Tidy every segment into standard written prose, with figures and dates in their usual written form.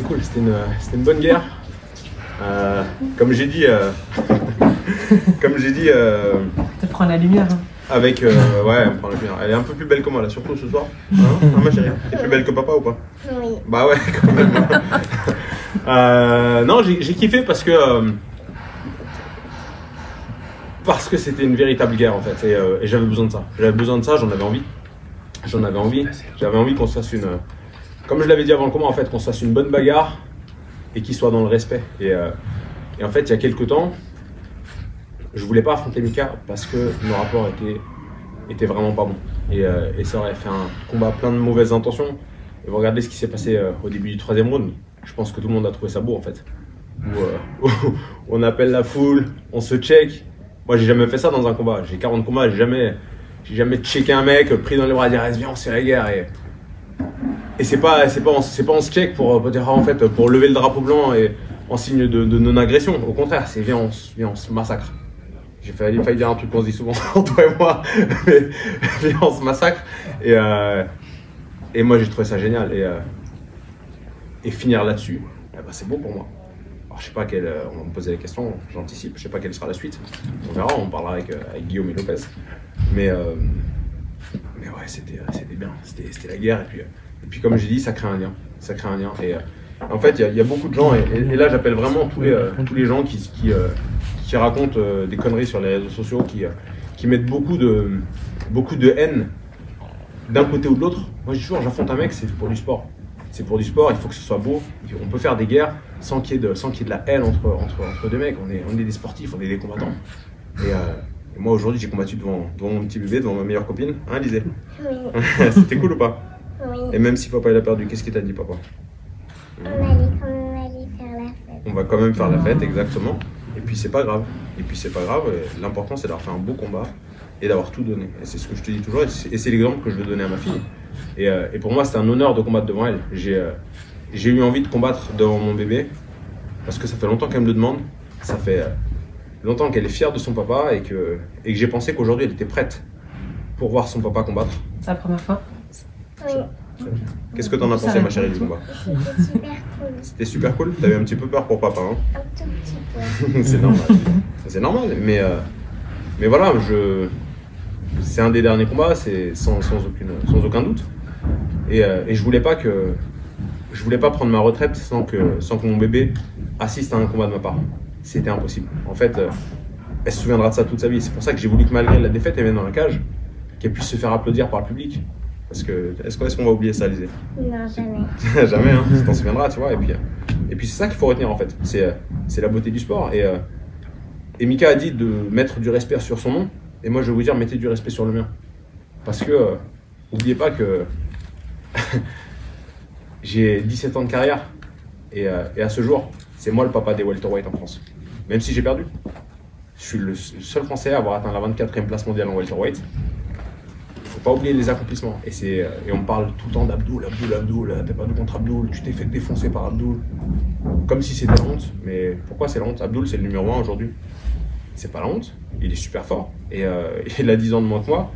cool, c'était une bonne guerre. Comme j'ai dit, te prends la lumière. Hein. Avec, ouais, elle me prend la lumière. Elle est un peu plus belle que moi là, surtout ce soir. Hein, ma chérie, t'es plus belle que papa ou pas? Oui. Bah ouais, quand même. Non, j'ai kiffé parce que c'était une véritable guerre en fait, et j'avais besoin de ça. J'avais besoin de ça, j'en avais envie. J'avais envie qu'on se fasse une, comme je l'avais dit avant le combat en fait, qu'on se fasse une bonne bagarre et qu'il soit dans le respect. Et en fait, il y a quelques temps, je voulais pas affronter Mika parce que nos rapports étaient vraiment pas bons. Et ça aurait fait un combat plein de mauvaises intentions. Et vous regardez ce qui s'est passé au début du 3e round. Je pense que tout le monde a trouvé ça beau en fait. Où on appelle la foule, on se check. Moi, j'ai jamais fait ça dans un combat. J'ai 40 combats, j'ai jamais checké un mec, pris dans les bras, dire viens, on se fait la guerre. Et c'est pas on se check pour dire en fait pour lever le drapeau blanc et en signe de non-agression. Au contraire, c'est viens, on se massacre. J'ai failli dire un truc qu'on se dit souvent toi et moi, mais viens, on se massacre. Et moi, j'ai trouvé ça génial. Et finir là-dessus, eh ben, c'est beau pour moi. Alors, je sais pas on va me poser la question, j'anticipe, je sais pas quelle sera la suite. On verra, on parlera avec Guillaume et Lopez. Mais ouais, c'était bien, c'était la guerre. Et puis comme j'ai dit, ça crée un lien. Et en fait, il y a beaucoup de gens, et là j'appelle vraiment tous les gens qui racontent des conneries sur les réseaux sociaux, qui mettent beaucoup de haine d'un côté ou de l'autre. Moi je dis toujours, j'affronte un mec, c'est pour du sport. C'est pour du sport, il faut que ce soit beau. On peut faire des guerres sans qu'il y ait de la haine entre deux mecs. On est des sportifs, on est des combattants. Et moi aujourd'hui j'ai combattu devant mon petit bébé, devant ma meilleure copine. Hein, Lisée? Oui. C'était cool ou pas? Oui. Et même si papa il a perdu, qu'est-ce qu'il t'a dit papa? On allait quand même aller faire la fête. On va quand même faire la fête, exactement. Et puis c'est pas grave. L'important c'est d'avoir fait un beau combat et d'avoir tout donné. Et c'est ce que je te dis toujours, et c'est l'exemple que je veux donner à ma fille. Et pour moi, c'était un honneur de combattre devant elle. J'ai eu envie de combattre devant mon bébé parce que ça fait longtemps qu'elle me le demande. Ça fait longtemps qu'elle est fière de son papa et que j'ai pensé qu'aujourd'hui, elle était prête pour voir son papa combattre. C'est la première fois? Oui. Qu'est-ce que t'en as pensé, ma chérie, du combat? C'était super cool. C'était super cool? T'avais un petit peu peur pour papa, hein? Un tout petit peu. C'est normal. C'est normal, mais voilà, c'est un des derniers combats, c'est sans aucun doute. Et je voulais pas prendre ma retraite sans que mon bébé assiste à un combat de ma part. C'était impossible. En fait, elle se souviendra de ça toute sa vie. C'est pour ça que j'ai voulu que malgré la défaite, elle vienne dans la cage, qu'elle puisse se faire applaudir par le public. Parce que est-ce qu'on va oublier ça, Lisée? Non, jamais. Jamais, hein. Tu t'en souviendras, tu vois. Et puis c'est ça qu'il faut retenir en fait. C'est la beauté du sport. Et Mika a dit de mettre du respect sur son nom. Et moi, je vais vous dire, mettez du respect sur le mien. Parce que, n'oubliez pas que j'ai 17 ans de carrière. Et à ce jour, c'est moi le papa des welterweight en France. Même si j'ai perdu. Je suis le seul Français à avoir atteint la 24e place mondiale en welterweight. Il ne faut pas oublier les accomplissements. Et on me parle tout le temps d'Abdoul. T'as perdu contre Abdoul, tu t'es fait défoncer par Abdoul. Comme si c'était la honte. Mais pourquoi c'est la honte? Abdoul, c'est le numéro 1 aujourd'hui. C'est pas la honte, il est super fort. Et il a 10 ans de moins que moi.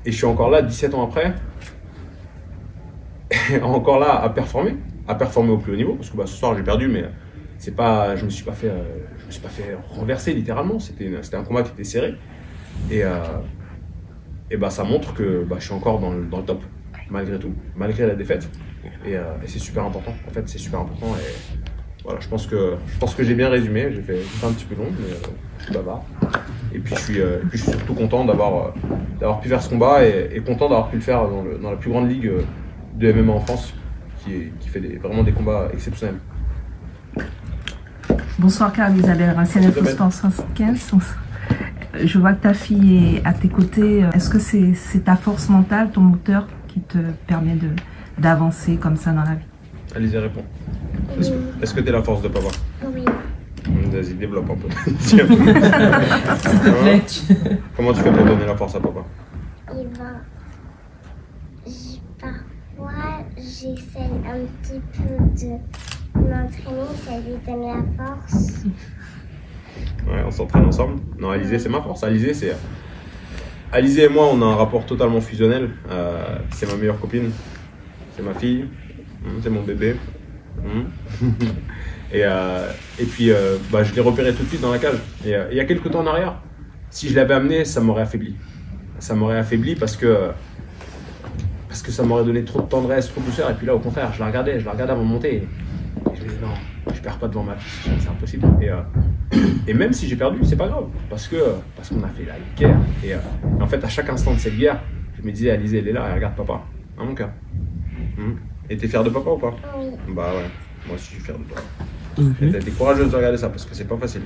Et je suis encore là, 17 ans après, encore là à performer au plus haut niveau. Parce que ce soir j'ai perdu, mais je me suis pas fait renverser littéralement. C'était un combat qui était serré. Et ça montre que je suis encore dans le top, malgré tout, malgré la défaite. Et c'est super important. En fait, c'est super important. Et voilà, je pense que j'ai bien résumé. J'ai fait un petit peu long, mais je suis bavard. Et puis je suis surtout content d'avoir pu faire ce combat et content d'avoir pu le faire dans la plus grande ligue de MMA en France, qui fait vraiment des combats exceptionnels. Bonsoir Carl-Isabelle Racine, Info Sport 75. Je vois que ta fille est à tes côtés. Est-ce que c'est ta force mentale, ton moteur, qui te permet d'avancer comme ça dans la vie? Alizé répond. Est-ce que tu es la force de papa? Oui. Vas-y, développe un peu. S'il te plaît. Comment tu fais pour donner la force à papa? Parfois, j'essaie un petit peu de m'entraîner, ça lui donne la force. Ouais, on s'entraîne ensemble. Non, Alizé, c'est ma force. Alizé et moi, on a un rapport totalement fusionnel. C'est ma meilleure copine, c'est ma fille, c'est mon bébé. Et puis, je l'ai repéré tout de suite dans la cage. Et il y a quelques temps en arrière, si je l'avais amené, ça m'aurait affaibli. Ça m'aurait affaibli parce que ça m'aurait donné trop de tendresse, trop de douceur. Et puis là, au contraire, je la regardais avant de monter. Et je me disais, non, je perds pas devant ma fille, c'est impossible. Et même si j'ai perdu, c'est pas grave. Parce qu'on a fait la guerre. Et en fait, à chaque instant de cette guerre, je me disais, Alizée, elle est là, elle regarde papa. Dans mon cœur. Et t'es fier de papa ou pas? Oui. Bah ouais, moi aussi je suis fier de toi. Et t'as été courageuse de regarder ça parce que c'est pas facile.